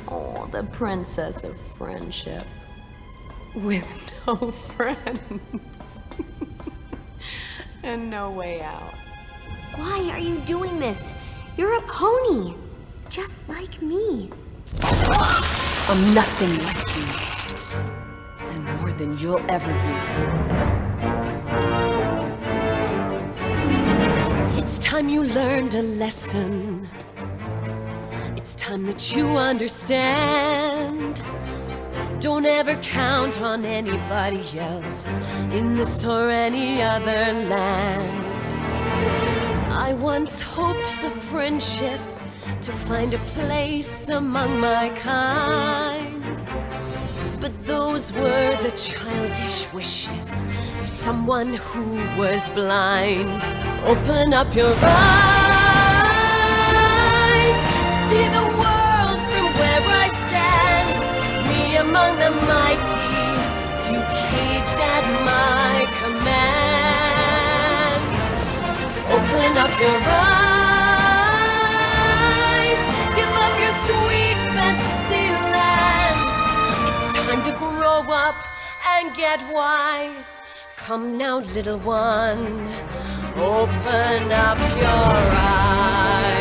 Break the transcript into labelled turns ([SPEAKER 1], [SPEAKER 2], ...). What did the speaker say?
[SPEAKER 1] Oh, the princess of friendship. With no friends. And no way out.
[SPEAKER 2] Why are you doing this? You're a pony, just like me.
[SPEAKER 1] I'm nothing like you. And more than you'll ever be. It's time you learned a lesson. It's time that you understand. Don't ever count on anybody else in this or any other land. I once hoped for friendship, to find a place among my kind. But those were the childish wishes of someone who was blind. Open up your eyes, see the world from where I stand. Me among the mighty, you caged at my command. Open up your eyes, give up your sweet fantasy land. It's time to grow up and get wise. Come now, little one, open up your eyes.